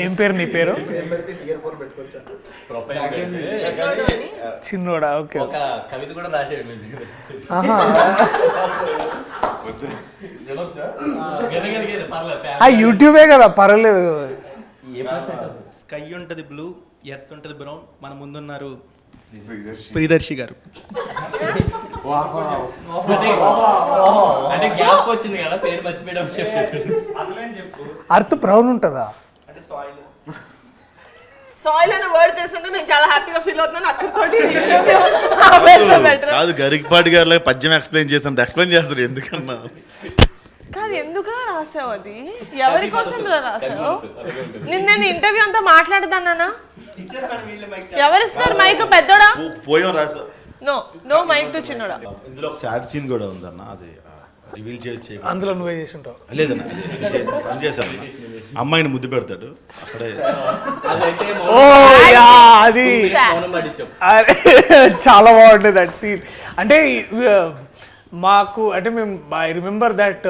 ఏం పేరు నీ పేరు? చిన్నోడా? ఓకే. ఒక కవిత కూడా రాసేయండి. యూట్యూబే కదా, పర్వాలేదు. స్కై ఉంటుంది బ్లూ, ఎర్త్ ఉంటుంది బ్రౌన్, మన ముందున్నారు ప్రియదర్శి గారు. అంటే గ్యాప్ వచ్చింది కదా, పేరు మర్చిపోయడం. అర్త్ బ్రౌన్ ఉంటుందా? అంటే సాయిల్ సాయిల్ అనే వర్డ్ తెలిసింది, నేను చాలా హ్యాపీగా ఫీల్ అవుతున్నాను. అక్కడితోటి కాదు, గరికపాటి గారు పద్యం ఎక్స్ప్లెయిన్ చేస్తాను, ఎక్స్ప్లెయిన్ చేస్తారు ఎందుకన్నా. కాదు, ఎందుకు రాసావు? అది ఎవరి కోసం రాసావు? నిన్న ఇంటర్వ్యూ అంతా మాట్లాడదానా? ఎవరిస్తారు మైక్? పెద్దోడా? పోయాం రాసా. నో మైక్ టు చిన్నోడా. ఇందులో ఒక సాడ్ సీన్ కూడా ఉందన్న, అది రివీల్ చేసి అందులో నువ్వే చేసి ఉంటావు. లేదన్న, పని చేశాను. అమ్మాయిని ముద్దు పెడతాడు అక్కడే. అది చాలా బాగుంటుంది దట్ సీన్. అంటే మాకు అంటే మేము ఐ రిమెంబర్ దట్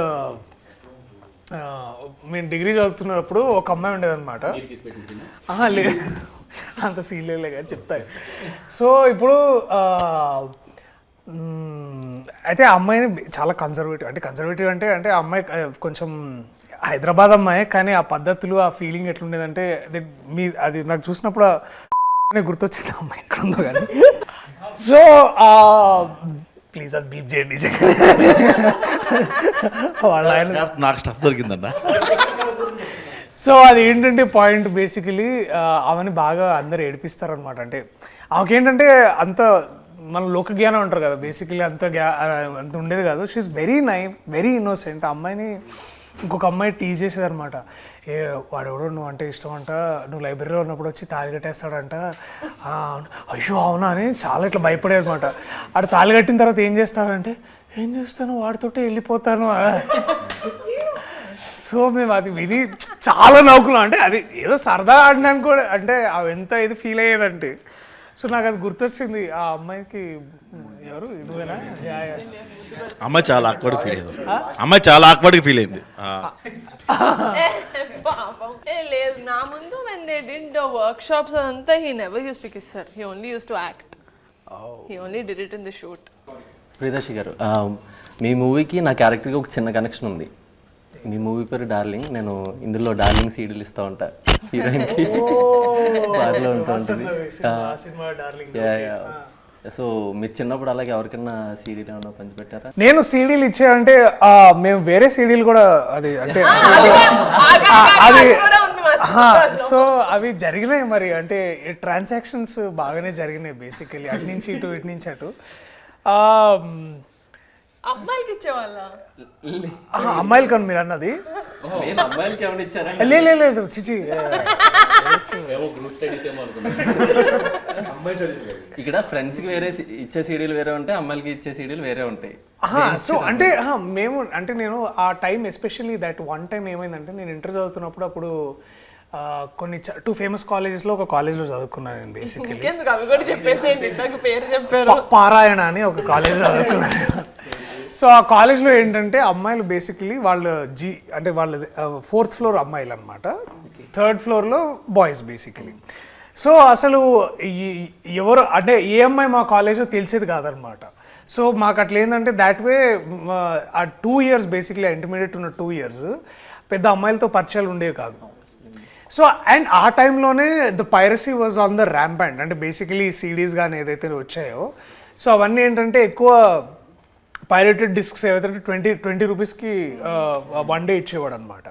మేము డిగ్రీ చదువుతున్నప్పుడు ఒక అమ్మాయి ఉండేదన్నమాట. లేదు, అంత సీన్లే కానీ చెప్తాయి. సో ఇప్పుడు అయితే ఆ అమ్మాయిని చాలా కన్జర్వేటివ్ అంటే అంటే ఆ అమ్మాయి కొంచెం హైదరాబాద్ అమ్మాయి, కానీ ఆ పద్ధతులు ఆ ఫీలింగ్ ఎట్లుండేదంటే అది నాకు చూసినప్పుడు గుర్తొచ్చింది అమ్మాయి ఎక్కడ ఉందో కానీ. సో ప్లీజ్ అది బీప్ చేయండి. నాకు స్టఫ్ దొరికిందన్న. సో అది ఏంటంటే పాయింట్ బేసికలీ ఆమెని బాగా అందరు ఏడిపిస్తారనమాట. అంటే ఆమెకేంటంటే అంత మన లోక జ్ఞానం అంటారు కదా, బేసికలీ అంత ఉండేది కాదు. She is very innocent. ఆ అమ్మాయిని ఇంకొక అమ్మాయి టీజ్ చేసేది అనమాట. వాడెవడో నువ్వు అంటే ఇష్టం అంట, నువ్వు లైబ్రరీలో ఉన్నప్పుడు వచ్చి తాళి కట్టేస్తాడంట. అయ్యో అవునా అని చాలా ఇట్లా భయపడేది అనమాట. ఆడు తాళి కట్టిన తర్వాత ఏం చేస్తాడంటే, ఏం చేస్తాను వాడితోటే వెళ్ళిపోతాను. సో మేము అది విని చాలా నవ్వుకున్నాం. అంటే అది ఏదో సరదా ఆడినాను కూడా, అంటే అవి ఎంత ఇది ఫీల్ అయ్యేదంటే. సో నాకు అది గుర్తొచ్చింది. ఆ అమ్మాయికి ఎవరు నువ్వేనా? అమ్మాయి చాలా ఆక్వర్డ్గా ఫీల్ అయింది. లేదు, నా ముందు when they did the workshops అంతా he never used to kiss her. He only used to act. He only did it in the shoot. Priyadarshi గారు, మీ మూవీకి నా క్యారెక్టర్కి ఒక చిన్న కనెక్షన్ ఉంది. మీ మూవీ పేరు డార్లింగ్. నేను ఇందులో డార్లింగ్ సీడీలు ఇస్తూ ఉంటా హీరోయిన్కి, బార్లో ఉంటూ ఉంటుంది. సో మీరు చిన్నప్పుడు అలాగే ఎవరికైనా సీడీలు ఏమన్నా పంచిపెట్టారా? నేను సీడీలు ఇచ్చానంటే మేము వేరే సీడీలు కూడా అది అంటే అది సో అవి జరిగినాయి మరి. అంటే ట్రాన్సాక్షన్స్ బాగానే జరిగినాయి బేసికలీ, అటు నుంచి ఇటు ఇటు నుంచి అటు. అమ్మాయికి ఇచ్చేవాళ్ళ? అమ్మాయిలు కానీ మీరు అన్నది అమ్మాయిలకి ఏమైనా ఇచ్చారా? లేదు చిచి. ఇక్కడ ఫ్రెండ్స్కి వేరే ఇచ్చే సీడీలు వేరే ఉంటాయి, అమ్మాయిలకి ఇచ్చే సీడీలు వేరే ఉంటాయి. సో అంటే మేము అంటే నేను ఆ time especially that one time ఏమైందంటే, నేను ఇంటర్ చదువుతున్నప్పుడు అప్పుడు కొన్ని 2 ఫేమస్ కాలేజెస్లో ఒక కాలేజ్లో చదువుకున్నాను నేను బేసికలీ. అవి కూడా చెప్పేసేయండి, నాకు పేరు చెప్పారు. పారాయణ అని ఒక కాలేజ్లో చదువుకున్నాను. సో ఆ కాలేజ్లో ఏంటంటే అమ్మాయిలు బేసికలీ వాళ్ళు అంటే వాళ్ళ 4th ఫ్లోర్ అమ్మాయిలు అనమాట, 3rd ఫ్లోర్లో బాయ్స్ బేసికలీ. సో అసలు ఎవరు అంటే ఏ అమ్మాయి మా కాలేజ్లో తెలిసేది కాదనమాట. సో మాకు అట్లా ఏంటంటే దాట్ వే ఆ 2 years బేసిక్లీ ఇంటర్మీడియట్ ఉన్న 2 years పెద్ద అమ్మాయిలతో పరిచయాలు ఉండేవి కాదు. సో అండ్ ఆ టైంలోనే the piracy was on the rampant. అంటే బేసికలీ సీడీస్ కానీ ఏదైతే వచ్చాయో, సో అవన్నీ ఏంటంటే ఎక్కువ పైరేటెడ్ డిస్క్స్ ఏవైతే 20 రూపీస్కి 1 day ఇచ్చేవాడు అనమాట.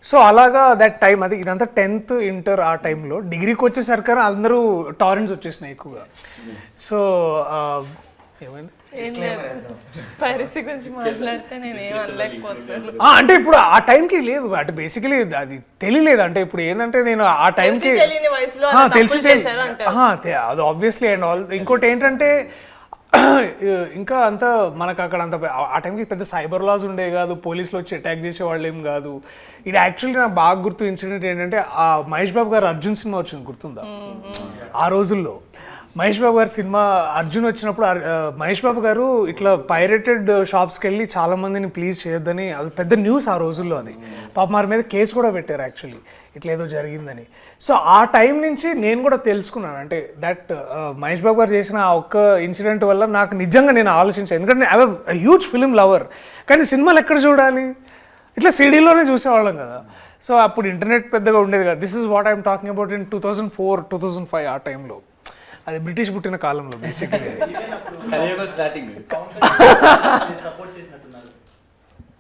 సో అలాగా దట్ టైం అది ఇదంతా 10th ఇంటర్ ఆ టైంలో. డిగ్రీకి వచ్చేసరికి అందరూ టారెంట్స్ వచ్చేసినాయి ఎక్కువగా. సో ఏమైంది పైరసీ గురించి మాట్లాడితే నేను ఏం అనలేకపోతున్నాను. అంటే ఇప్పుడు ఆ టైంకి లేదు, అంటే బేసికలీ అది తెలియలేదు. అంటే ఇప్పుడు ఏంటంటే నేను ఆ టైంకి తెలిసి అది ఆబ్వియస్లీ అండ్ ఆల్. ఇంకోటి ఏంటంటే ఇంకా అంత మనకు అక్కడ అంత ఆ టైంకి పెద్ద సైబర్ లాస్ ఉండే కాదు, పోలీసులు వచ్చి అటాక్ చేసేవాళ్ళు ఏం కాదు. ఇది యాక్చువల్లీ నాకు బాగా గుర్తు ఇన్సిడెంట్ ఏంటంటే, ఆ మహేష్ బాబు గారు అర్జున్ సినిమా వచ్చింది గుర్తుందా ఆ రోజుల్లో. మహేష్ బాబు గారి సినిమా అర్జున్ వచ్చినప్పుడు మహేష్ బాబు గారు ఇట్లా పైరేటెడ్ షాప్స్కి వెళ్ళి చాలా మందిని ప్లీజ్ చేయొద్దని అది పెద్ద న్యూస్ ఆ రోజుల్లో. అది పాప వారి మీద కేసు కూడా పెట్టారు యాక్చువల్లీ, ఇట్లా ఏదో జరిగిందని. సో ఆ టైం నుంచి నేను కూడా తెలుసుకున్నాను, అంటే దట్ మహేష్ బాబు గారు చేసిన ఆ ఒక్క ఇన్సిడెంట్ వల్ల నాకు నిజంగా నేను ఆలోచించాను. ఎందుకంటే I was huge film lover, కానీ సినిమాలు ఎక్కడ చూడాలి, ఇట్లా సిడీలోనే చూసేవాళ్ళం కదా. సో అప్పుడు ఇంటర్నెట్ పెద్దగా ఉండేది కదా. This is what I'm talking about in 2004, 2005 ఆ టైంలో. అది బ్రిటిష్ పుట్టిన కాలంలో బేసిక్లీ.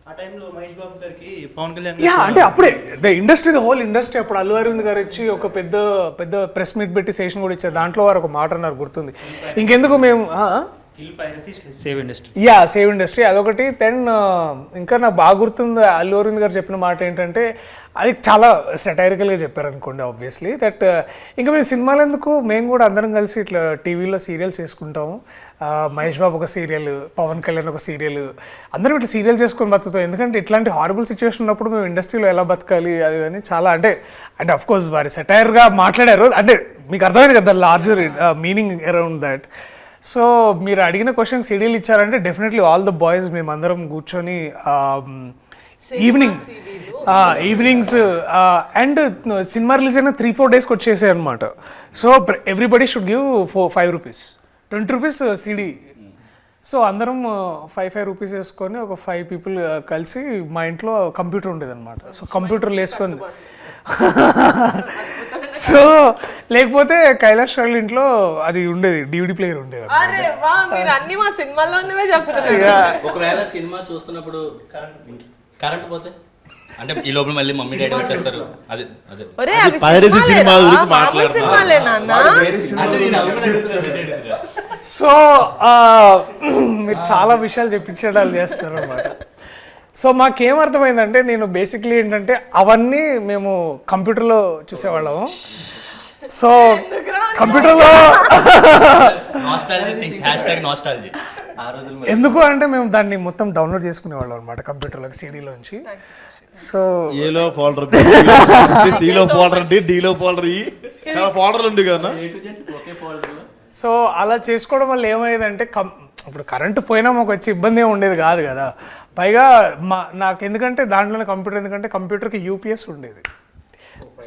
ఆ టైంలో మహేష్ బాబు గారికి పవన్ కళ్యాణ్ యా, అంటే అప్పుడే the industry, the whole industry. అప్పుడు అల్లు అరవింద్ గారు వచ్చి ఒక పెద్ద పెద్ద ప్రెస్ మీట్ పెట్టి సెషన్ కూడా ఇచ్చారు. దాంట్లో వారు ఒక మాట అన్నారు గుర్తుంది, ఇంకెందుకు మేము save industry. Yeah, save industry అదొకటి. దెన్ ఇంకా నాకు బాగా గుర్తుంది అల్లు అరవింద్ గారు చెప్పిన మాట ఏంటంటే, అది చాలా సెటైరికల్గా చెప్పారు అనుకోండి ఆబ్వియస్లీ, దట్ ఇంకా మేము సినిమాలు ఎందుకు, మేము కూడా అందరం కలిసి ఇట్లా టీవీలో సీరియల్స్ చేసుకుంటాము. మహేష్ బాబు ఒక సీరియల్, పవన్ కళ్యాణ్ ఒక సీరియల్, అందరం ఇట్లా సీరియల్ చేసుకొని బతుకుతాం. ఎందుకంటే ఇట్లాంటి హారబుల్ సిచ్యువేషన్ ఉన్నప్పుడు మేము ఇండస్ట్రీలో ఎలా బతకాలి అది అని చాలా, అంటే అఫ్ కోర్స్ వారి సెటైర్గా మాట్లాడారు. అంటే మీకు అర్థమైంది కదా larger meaning around that. So మీరు అడిగిన క్వశ్చన్ సీడీలు ఇచ్చారంటే డెఫినెట్లీ ఆల్ ద బాయ్స్ మేమందరం కూర్చొని ఈవినింగ్స్ అండ్ సినిమా రిలీజ్ అయిన 3-4 డేస్కి వచ్చేసాయి అనమాట. So everybody should give 5 rupees, 20 rupees CD. So అందరం 5 రూపీస్ వేసుకొని ఒక 5 పీపుల్ కలిసి మా ఇంట్లో కంప్యూటర్ ఉండేది అనమాట. సో కంప్యూటర్లు వేసుకొని సో లేకపోతే కైలాష్ వాళ్ళ ఇంట్లో అది ఉండేది, DVD ప్లేయర్ ఉండేది. అరే వా, మీరు అన్ని మా సినిమాలోనే చెప్తున్నారు. ఒకవేళ సినిమా చూస్తున్నప్పుడు కరెంట్ పోతే అంటే ఈ లోపల మళ్ళీ మమ్మీ డాడీ వచ్చేస్తారు. అదే అదే ఒరే అవి పైరసీ సినిమా గురించి మామూలు సినిమాలే నాన్న. సో మీరు చాలా విషయాలు చెప్పించడాలు చేస్తారు అనమాట. సో మాకేమర్థమైందంటే, నేను బేసిక్లీ ఏంటంటే అవన్నీ మేము కంప్యూటర్లో చూసేవాళ్ళము. సో కంప్యూటర్లో ఎందుకు అంటే మేము దాన్ని మొత్తం డౌన్లోడ్ చేసుకునేవాళ్ళం అనమాట కంప్యూటర్లోకి, సీడీలోంచి. సో ఏలో ఫోల్డర్, సిలో ఫోల్డర్, డీలో ఫోల్డర్, చాలా ఫోల్డర్లు ఉండే కదా. సో అలా చేసుకోవడం వల్ల ఏమయ్యేదంటే, ఇప్పుడు కరెంటు పోయినా మాకు వచ్చి ఇబ్బంది ఏమి ఉండేది కాదు కదా. పైగా నాకు ఎందుకంటే దాంట్లోనే కంప్యూటర్, ఎందుకంటే కంప్యూటర్కి UPS ఉండేది.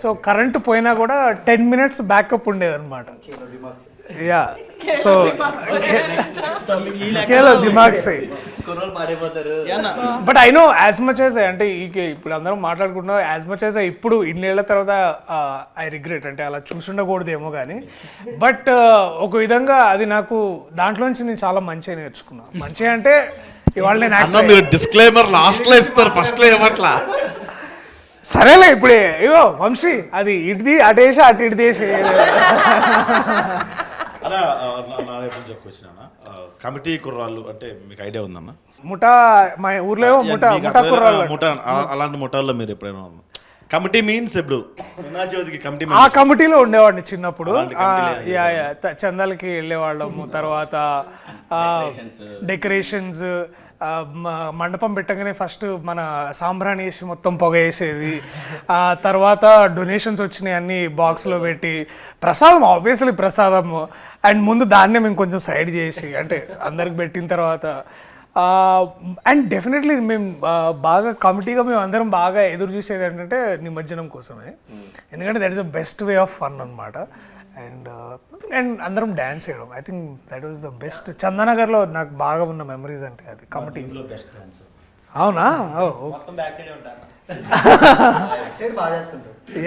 సో కరెంటు పోయినా కూడా 10 minutes బ్యాకప్ ఉండేది అనమాట. యా, సో దిమాగ్ సై. But I know as much as అంటే ఇప్పుడు అందరం మాట్లాడుకుంటున్నాం, యాజ్ మచ్ యాజ్ ఇప్పుడు ఇన్నేళ్ల తర్వాత ఐ రిగ్రెట్, అంటే అలా చూసుండకూడదేమో కానీ. బట్ ఒక విధంగా అది నాకు దాంట్లోంచి నేను చాలా మంచిగా నేర్చుకున్నాను. మంచిగా అంటే ఇవాళ నేను మీరు డిస్క్లైమర్ లాస్ట్ లో ఇస్తారు, ఫస్ట్ లో ఏమట్లా. సరేలే ఇప్పుడే ఇగో వంశీ అది ఇటుది అటేసి అటు ఇటు దేశ అలా నా వైపు నుంచి ఒక క్వశ్చన్ అన్న, కమిటీ కుర్రాళ్ళు అంటే మీకు ఐడియా ఉందన్న? ముఠా, మా ఊర్లో ముఠా కుర్రాళ్ళు, ముఠా, అలాంటి ముఠాల్లో మీరు ఎప్పుడైనా కమిటీ మీన్స్ ఇప్పుడు కమిటీ ఆ కమిటీలో ఉండేవాడిని చిన్నప్పుడు. చందాలకి వెళ్ళేవాళ్ళము, తర్వాత డెకరేషన్స్, మండపం పెట్టగానే ఫస్ట్ మన సాంబ్రాణి వేసి మొత్తం పొగ వేసేది. తర్వాత డొనేషన్స్ వచ్చినాయి అన్ని బాక్స్లో పెట్టి, ప్రసాదం ఆబ్వియస్లీ ప్రసాదం, అండ్ ముందు దాన్నే మేము కొంచెం సైడ్ చేసి అంటే అందరికి పెట్టిన తర్వాత. అండ్ డెఫినెట్లీ మేము బాగా కమిటీగా మేము అందరం బాగా ఎదురు చూసేది ఏంటంటే నిమజ్జనం కోసమే, ఎందుకంటే that is the best way of fun అనమాట. అండ్ అందరం డ్యాన్స్ చేయడం, I think that was the best. చందనగర్లో నాకు బాగా ఉన్న మెమరీస్ అంటే అది కమిటీ. అవునా?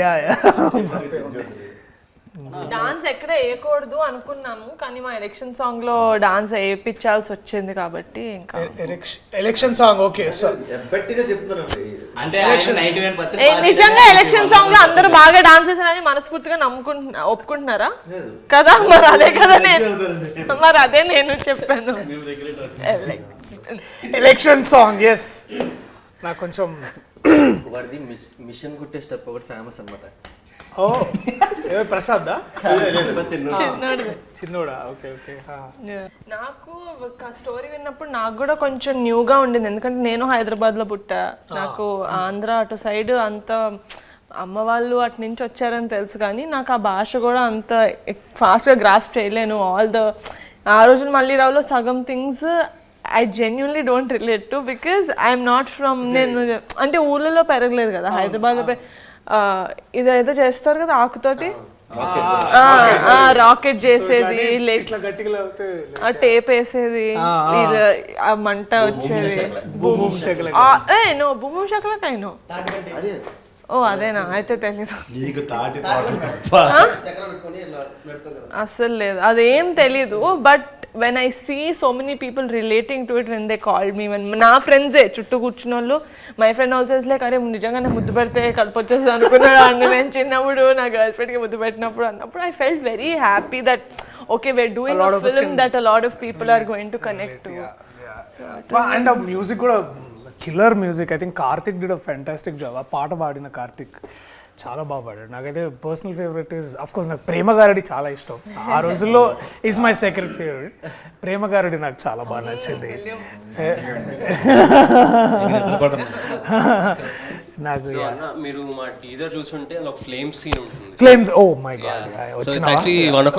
Yeah yeah. డాన్స్ ఎక్కడ వేయకూడదు అనుకున్నాము, కానీ మా ఎలక్షన్ సాంగ్ లో డాన్స్ వేయించాల్సి వచ్చింది కాబట్టి ఇంకా ఎలక్షన్ సాంగ్. ఓకే, సో నిజంగా ఎలక్షన్ సాంగ్ లో అందరూ బాగా డాన్స్ చేశారని మనస్ఫూర్తిగా ఒప్పుకుంటున్నారా కదా? మరి అదే నేను చెప్పాను. Election song, yes. నాకు కొంచెం మిషన్ కుట్టే స్టెప్ ఒకటి ఫేమస్ అనమాట. ఓ ప్రసాద్ చిన్నోడా? Okay okay. నాకు స్టోరీ విన్నప్పుడు నాకు కూడా కొంచెం న్యూగా ఉండింది, ఎందుకంటే నేను హైదరాబాద్ లో పుట్టా. నాకు ఆంధ్ర అటు సైడ్ అంత అమ్మ వాళ్ళు అటు నుంచి వచ్చారని తెలుసు కానీ నాకు ఆ భాష కూడా అంత ఫాస్ట్గా గ్రాస్ప్ చేయలేను. ఆ రోజున మళ్ళీ రావులో సగం things I genuinely don't relate to because I'm not from, నేను అంటే ఊళ్ళలో పెరగలేదు కదా, హైదరాబాద్లో ఇదేదో చేస్తారు కదా ఆకుతోటి రాకెట్ చేసేది, ఆ టేప్ వేసేది, ఆ మంట వచ్చేది, భూమి శకలకైనా. ఓ అదేనా, అయితే తెలీదు, అస్సలు లేదు, అదేం తెలీదు. But when I see so many people relating to it when they called me, when నా ఫ్రెండ్సే చుట్టూ కూర్చున్న వాళ్ళు, my friend also is like అరే నిజంగా నా ముద్దు పెడితే కడుపు వచ్చేస్తుంది అనుకున్నాడు అన్న. నేను చిన్నప్పుడు నా గర్ల్ ఫ్రెండ్కి ముద్దు పెట్టినప్పుడు అన్నప్పుడు I felt very happy that okay we are doing a film that a lot of people are going to connect to. And ఆ మ్యూజిక్ కూడా killer music. I think Karthik did a fantastic job. ఆ పాట పాడిన కార్తిక్ చాలా బాగా పాడాడు. నాకైతే personal favourite is of course నాకు ప్రేమ గారడి చాలా ఇష్టం. ఆ రోజుల్లో is my second favourite. Prema Garadi నాకు చాలా బాగా నచ్చింది. నాకు మీరు మా టీజర్ చూసుంటే ఒక ఫ్లేమ్స్ సీన్ ఉంటుంది. Flames, oh my god, so it's actually one of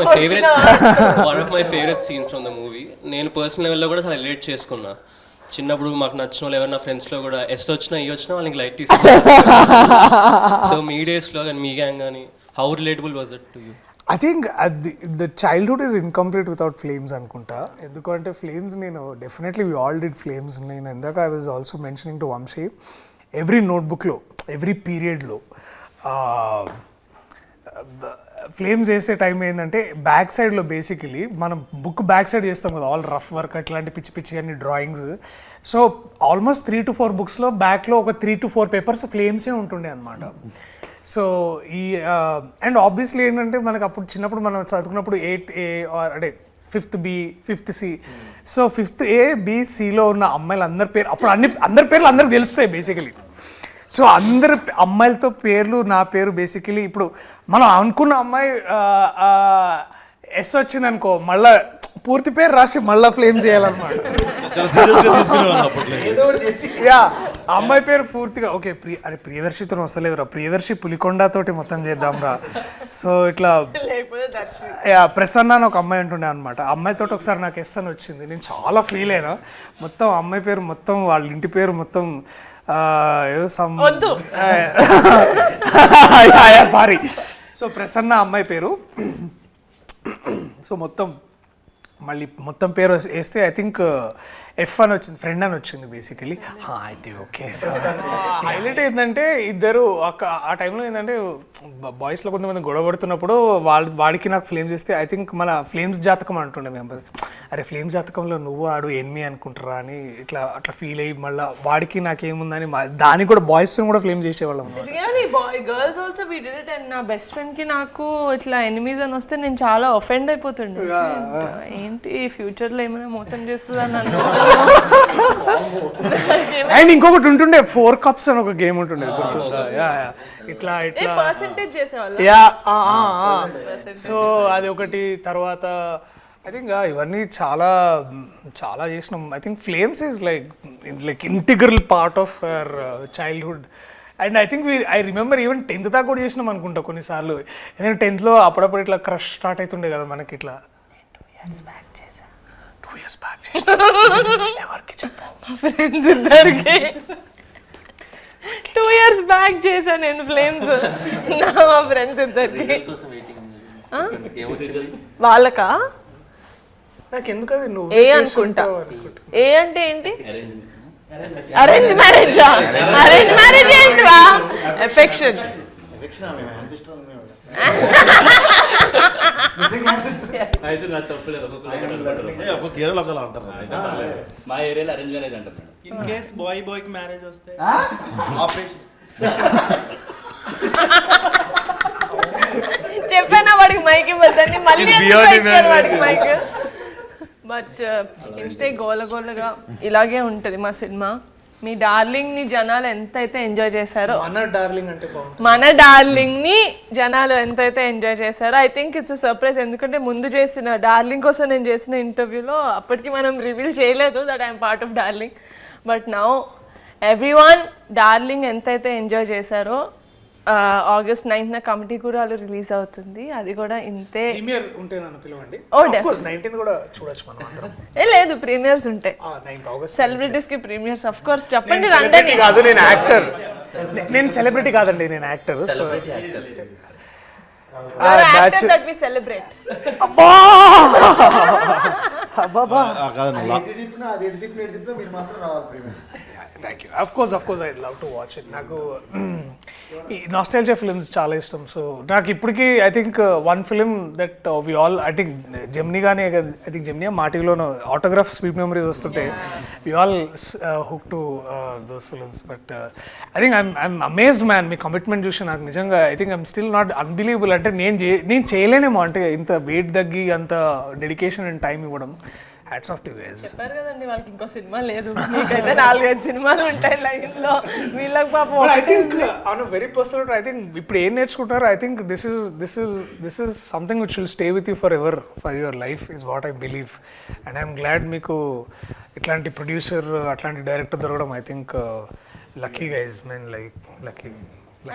my favourite scenes from the movie. నేను పర్సనల్ లెవెల్లో కూడా చాలా రిలేట్ చేసుకున్నా. చిన్నప్పుడు మాకు నచ్చిన వాళ్ళు ఎవరైనా ఫ్రెండ్స్లో కూడా ఎస్ వచ్చినా ఈ వచ్చినా వాళ్ళకి లైట్ తీసుకుంటారు. సో మీ డేస్లో కానీ మీ గ్యాంగ్ కానీ how relatable was it to you? I think the childhood is incomplete without flames అనుకుంటా. ఎందుకంటే ఫ్లేమ్స్ నేను definitely we all did flames. నేను ఇందాక I was also mentioning to Vamshi, every నోట్బుక్లో ఎవ్రీ పీరియడ్లో ఫ్లేమ్స్ వేసే టైం ఏంటంటే బ్యాక్ సైడ్లో బేసికలీ మనం బుక్ బ్యాక్ సైడ్ చేస్తాం కదా, ఆల్ రఫ్ వర్క్ అట్లాంటి పిచ్చి పిచ్చి అన్ని డ్రాయింగ్స్. సో ఆల్మోస్ట్ 3 to 4 బుక్స్లో బ్యాక్లో ఒక 3 to 4 పేపర్స్ ఫ్లేమ్సే ఉంటుండే అనమాట. సో ఈ అండ్ ఆబ్వియస్లీ ఏంటంటే మనకు అప్పుడు చిన్నప్పుడు మనం చదువుకున్నప్పుడు 8th A అంటే 5th B 5th C. So 5th A B Cలో ఉన్న అమ్మాయిలు అందరి పేరు అప్పుడు అందరి పేర్లు అందరికి తెలుస్తాయి బేసికలీ. సో అందరు అమ్మాయిలతో పేర్లు, నా పేరు బేసికలీ ఇప్పుడు మనం అనుకున్న అమ్మాయి ఎస్ వచ్చింది అనుకో, మళ్ళా పూర్తి పేరు రాసి మళ్ళీ ఫ్లేమ్ చేయాలన్నమాట. యా, అమ్మాయి పేరు పూర్తిగా ఓకే అరే ప్రియదర్శితో వస్తలేదురా, ప్రియదర్శి పులికొండతోటి మొత్తం చేద్దాం రా. సో ఇట్లా యా ప్రసన్న అని ఒక అమ్మాయి ఉంటుండే అనమాట. అమ్మాయితో ఒకసారి నాకు ఎస్ అని వచ్చింది, నేను చాలా ఫీల్ అయినా. మొత్తం అమ్మాయి పేరు మొత్తం వాళ్ళ ఇంటి పేరు మొత్తం సారీ. సో ప్రసన్న అమ్మాయి పేరు. సో మొత్తం పేరు వేస్తే ఐ థింక్ ఎఫ్ అని వచ్చింది, ఫ్రెండ్ అని వచ్చింది బేసికలీ. అయితే ఓకే. హైలైట్ ఏంటంటే ఇద్దరు ఆ టైంలో ఏంటంటే బాయ్స్లో కొంతమంది గొడవ పడుతున్నప్పుడు వాడికి నాకు ఫ్లేమ్స్ ఇస్తే ఐ థింక్ మన ఫ్లేమ్స్ జాతకం అంటుండే మేము. అరే ఫ్లేమ్స్ జాతకంలో నువ్వు ఆడు ఎనిమి అనుకుంటారా అని అట్లా ఫీల్ అయ్యి మళ్ళీ వాడికి నాకేముందని దానికి కూడా బాయ్స్ కూడా ఫ్లేమ్ చేసేవాళ్ళం. Girls also we did it. And నా బెస్ట్ ఫ్రెండ్ కి నాకు ఇట్లా ఎనిమీస్ అని వస్తే నేను చాలా ఒఫెండ్ అయిపోతుండే. ఏంటి ఫ్యూచర్ లో ఏమైనా మోసం చేస్తుందని అనుకో. అండ్ ఇంకొకటి ఉంటుండే 4 cups అని ఒక గేమ్ ఉంటుండే, ఇట్లా పర్సెంటేజ్ చేసేవాళ్ళం. సో అది ఒకటి. తర్వాత ఐ థింక్ ఇవన్నీ చాలా చాలా చేసినాం. I think flames is like integral part of our childhood. And I think I remember even 10th దాకా కూడా చేసినాం అనుకుంటా కొన్నిసార్లు. ఎందుకంటే 10thలో అప్పుడప్పుడు ఇట్లా క్రష్ స్టార్ట్ అవుతుండే కదా మనకి. ఇట్లా 2 years back ఎవరికి చెప్పు, మా ఫ్రెండ్స్ ఇద్దరికి 2 years బ్యాక్ చేశా నేను ఫ్లేమ్స్. మా ఫ్రెండ్స్ ఇద్దరికి. వాళ్ళకా నాకు ఎందుకు అది నువ్వు ఏ అనుకుంటా. ఏ అంటే ఏంటి? Arrange marriage. అరేంజ్ మ్యారేజ్ ఏంటిరా? ఎఫెక్షన్. మా ఏరియాలో అరేంజ్ మ్యారేజ్ అంటారు. ఇన్ కేస్ బాయ్ కి మ్యారేజ్ వస్తే ఆపరేషన్. చెప్పానా వాడికి మైక్ ఇవ్వద్దని, మళ్ళీ వాడికి మైక్. బట్ ఇంతే గోలగోలగా ఇలాగే ఉంటుంది మా సినిమా. మీ డార్లింగ్ ని జనాలు ఎంతైతే ఎంజాయ్ చేశారో, మన డార్లింగ్ ని జనాలు ఎంతైతే ఎంజాయ్ చేశారో ఐ థింక్ ఇట్స్ సర్ప్రైజ్. ఎందుకంటే ముందు చేసిన డార్లింగ్ కోసం నేను చేసిన ఇంటర్వ్యూలో అప్పటికి మనం రివీల్ చేయలేదు that I'm part of darling. But now everyone darling ఎంతైతే ఎంజాయ్ చేశారో ఆగస్ట్ 9th కమిటీ కూరాలు రిలీజ్ అవుతుంది. అది కూడా ఇంతే. ప్రీమియర్ ఉంటే నన్ను పిలవండి. Oh, ఆఫ్ కోర్స్ 19th కూడా చూడొచ్చు మనం అందరం. లేదు ప్రీమియర్స్ ఉంటాయి 9th ఆగస్ట్. సెలబ్రిటీస్ కి ప్రీమియర్స్ ఆఫ్ కోర్స్ చెప్పండి సెలబ్రిటీ రండి. కాదు, నేను యాక్టర్. నేను సెలబ్రిటీ కాదండి, నేను యాక్టర్. That we celebrate. కాదండి thank you. Of course I love to watch it. నాకు ఈ నాస్టాల్జియా ఫిల్మ్స్ చాలా ఇష్టం. సో నాకు ఇప్పటికీ I think one film that we all I think Gemini కానీ ఐ థింక్ జెమినీ మాటిలోనూ ఆటోగ్రాఫ్ స్వీట్ మెమరీస్ వస్తుంటే we all hook to those films. But I think I'm amazed man. Me commitment చూసి నాకు నిజంగా I think I'm still not unbelievable. అంటే నేను చేయలేనేమో, అంటే ఇంత వెయిట్ తగ్గి అంత డెడికేషన్ అండ్ టైం ఇవ్వడం. Hats off to you guys. చెప్పారు కదండి వాళ్ళకి ఇంకో సినిమా లేదు, మీకైతే 4-5 సినిమాలు ఉంటాయి లైన్ లో, వీళ్ళకి పాపం. I think on a very personal I think ఇప్పుడు ఏం నేర్చుకుంటారో I think this is something which will stay with you forever for your life is what I believe. And I'm glad మీకు ఇట్లాంటి producer అట్లాంటి director దొరకడం. I think lucky guys, mean like lucky.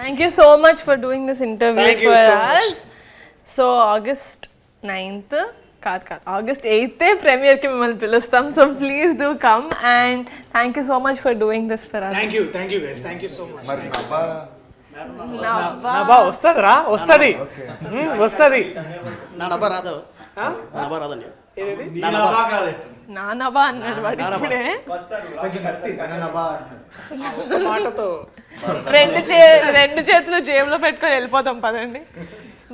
Thank you so much for doing this interview Thank you for so us. So August 9th కాదు August 8th premiere కి మిమ్మల్ని పిలుస్తాం. So please do come and thank you so much for doing this for us. Thank you guys, thank you so much. Nabba. వస్తుందిరా, వస్తుంది. నా డబ్బా రాదా? నా డబ్బా రాదండి. నా నబా అన్నాడు వాడు ఇప్పుడే. మాటతో రెండు చేతులు జేబులో పెట్టుకొని వెళ్ళిపోతాం పదండి.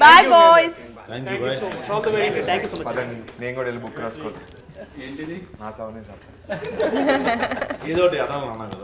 Bye boys. Thank you so much. నేను కూడా వెళ్ళి బుక్ రాసుకోవచ్చు. నా సౌనే సార్ ఏదో ఒకటి అనాలి అన్నా కదా.